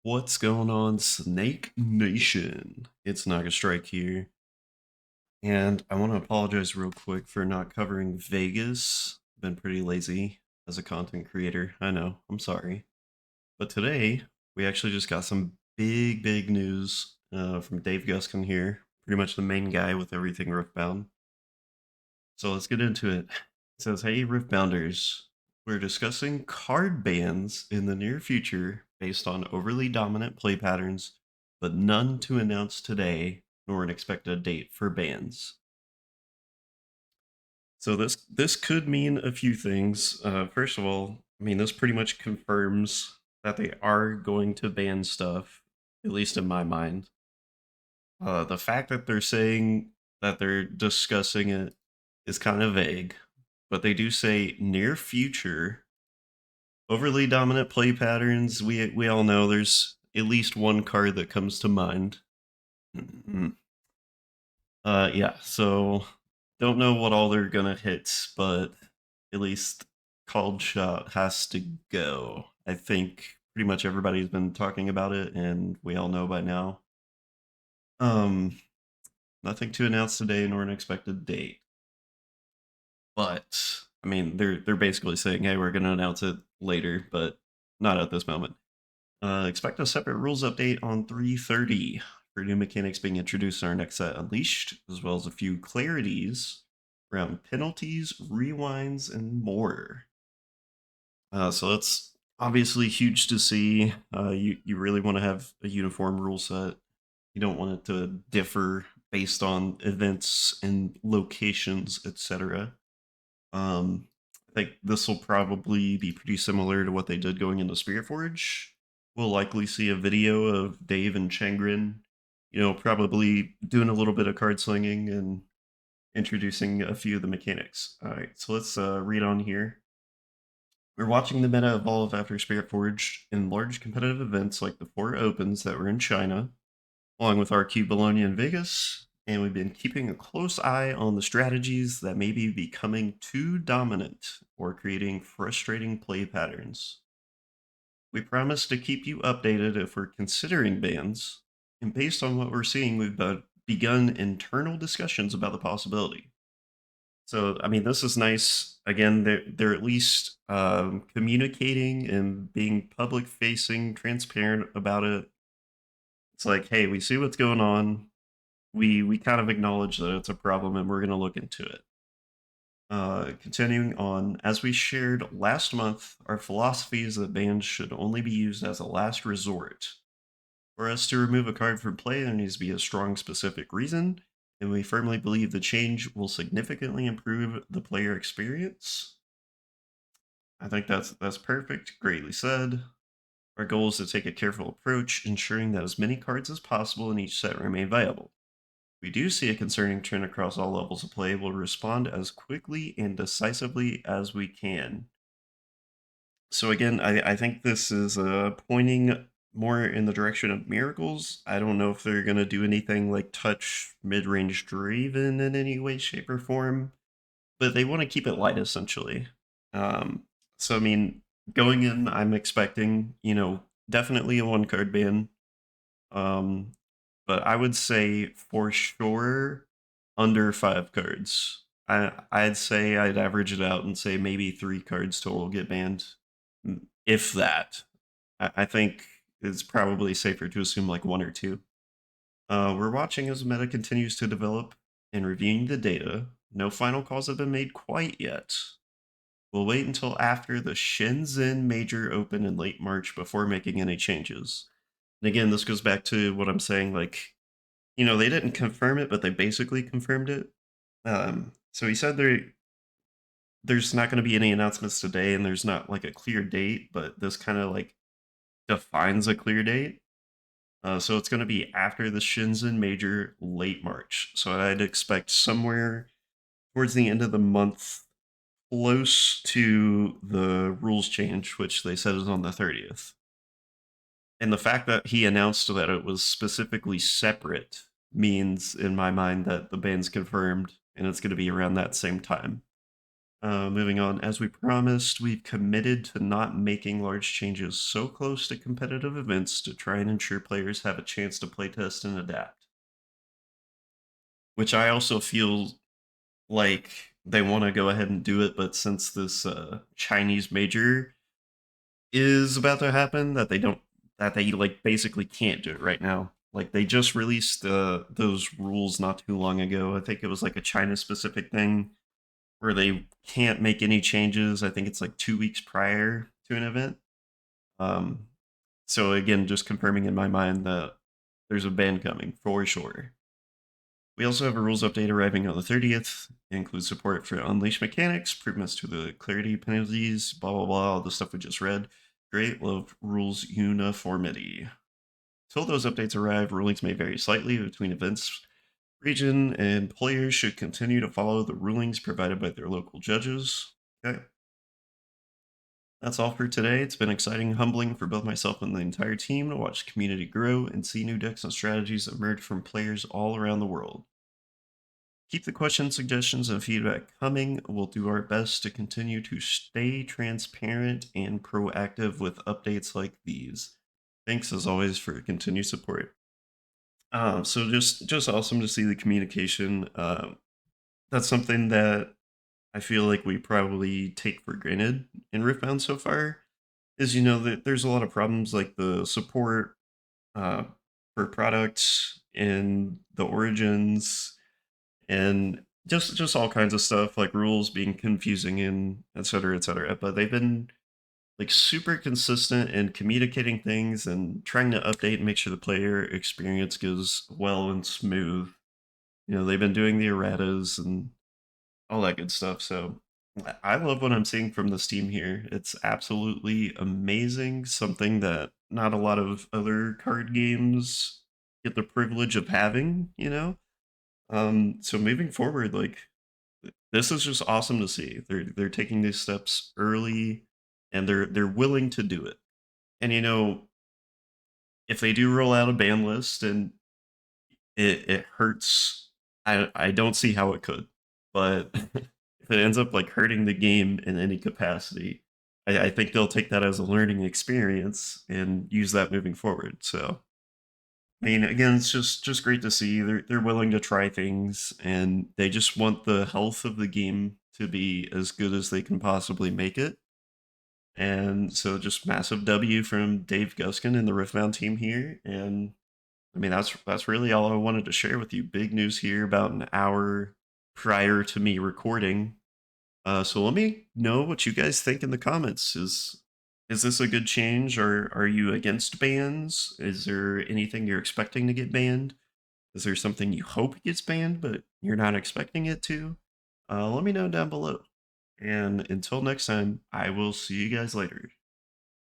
What's going on, Snake Nation? It's Naga Strike here, and I want to apologize real quick for not covering Vegas. Been pretty lazy as a content creator. I know, I'm sorry. But today, we actually just got some big news from Dave Guskin here, pretty much the main guy with everything Riftbound. So let's get into it. It says, "Hey, Riftbounders, we're discussing card bans in the near future based on overly dominant play patterns, but none to announce today, nor an expected date for bans." So this could mean a few things. First of all, I mean this pretty much confirms that they are going to ban stuff, at least in my mind. The fact that they're saying that they're discussing it is kind of vague, but they do say near future. Overly dominant play patterns. We all know there's at least one card that comes to mind. Yeah. So don't know what all they're gonna hit, but at least called shot has to go. I think pretty much everybody's been talking about it, and we all know by now. Um, Nothing to announce today, nor an expected date. But I mean, they're basically saying, "Hey, we're going to announce it later, but not at this moment." Expect a separate rules update on 3:30 for new mechanics being introduced in our next set, Unleashed, as well as a few clarities around penalties, rewinds, and more. So that's obviously huge to see. You really want to have a uniform rule set. You don't want it to differ based on events and locations, etc. Um, I think this will probably be pretty similar to what they did going into Spiritforge. We'll likely see a video of Dave and Chengrin, probably doing a little bit of card slinging and introducing a few of the mechanics. All right, so let's read on here. We're watching the meta evolve after Spiritforge in large competitive events like the four opens that were in China, along with RQ Bologna and Vegas, and we've been keeping a close eye on the strategies that may be becoming too dominant or creating frustrating play patterns. We promise to keep you updated if we're considering bans, and based on what we're seeing, we've begun internal discussions about the possibility. So, I mean, this is nice. Again, they're at least communicating and being public facing, transparent about it. It's like, hey, we see what's going on. We kind of acknowledge that it's a problem and we're going to look into it. Continuing on, as we shared last month, our philosophy is that bans should only be used as a last resort. For us to remove a card from play, there needs to be a strong specific reason, and we firmly believe the change will significantly improve the player experience. I think that's perfect, greatly said. Our goal is to take a careful approach, ensuring that as many cards as possible in each set remain viable. We do see a concerning trend across all levels of play. We'll respond as quickly and decisively as we can. So again, I think this is pointing more in the direction of miracles. I don't know if they're gonna do anything like touch mid-range Draven in any way, shape, or form, but they want to keep it light essentially. Um, so I mean, going in, I'm expecting definitely a one card ban. Um, but I would say for sure under 5 cards. I'd say I'd average it out and say maybe 3 cards total get banned, if that. I think it's probably safer to assume like 1 or 2. We're watching as meta continues to develop and reviewing the data. No final calls have been made quite yet. We'll wait until after the Shenzhen Major Open in late March before making any changes. And again, this goes back to what I'm saying, like, they didn't confirm it, but they basically confirmed it. So he said there's not going to be any announcements today, and there's not like a clear date, but this kind of like defines a clear date. So it's going to be after the Shenzhen Major, late March. So I'd expect somewhere towards the end of the month, close to the rules change, which they said is on the 30th. And the fact that he announced that it was specifically separate means, in my mind, that the ban's confirmed and it's going to be around that same time. Moving on, as we promised, we've committed to not making large changes so close to competitive events to try and ensure players have a chance to playtest and adapt. Which I also feel like they want to go ahead and do it, but since this Chinese major is about to happen, that they like basically can't do it right now. Like they just released those rules not too long ago. I think it was like a China specific thing where they can't make any changes. I think it's like 2 weeks prior to an event. Um, so again, just confirming in my mind that there's a ban coming for sure. We also have a rules update arriving on the 30th. It includes support for unleash mechanics, improvements to the clarity penalties, blah blah blah, all the stuff we just read. Great, love rules uniformity. Till those updates arrive, rulings may vary slightly between events, region, and players should continue to follow the rulings provided by their local judges. Okay. That's all for today. It's been exciting and humbling for both myself and the entire team to watch the community grow and see new decks and strategies emerge from players all around the world. Keep the questions, suggestions, and feedback coming. We'll do our best to continue to stay transparent and proactive with updates like these. Thanks as always for your continued support. So just awesome to see the communication. That's something that I feel like we probably take for granted in Riftbound so far. Is that there's a lot of problems like the support uh, for products and the origins and just all kinds of stuff like rules being confusing and et cetera, et cetera. But they've been like super consistent in communicating things and trying to update and make sure the player experience goes well and smooth. They've been doing the erratas and all that good stuff. So I love what I'm seeing from this team here. It's absolutely amazing. Something that not a lot of other card games get the privilege of having. So moving forward, like this is just awesome to see. They're taking these steps early and they're willing to do it. And if they do roll out a ban list and it hurts, I don't see how it could. But if it ends up like hurting the game in any capacity, I think they'll take that as a learning experience and use that moving forward. So I mean, again, it's just great to see they're willing to try things, and they just want the health of the game to be as good as they can possibly make it. And so, just massive W from Dave Guskin and the Riftbound team here. And I mean, that's really all I wanted to share with you. Big news here about an hour prior to me recording. So let me know what you guys think in the comments. Is this a good change, or are you against bans? Is there anything you're expecting to get banned? Is there something you hope gets banned but you're not expecting it to? Let me know down below. And until next time, I will see you guys later.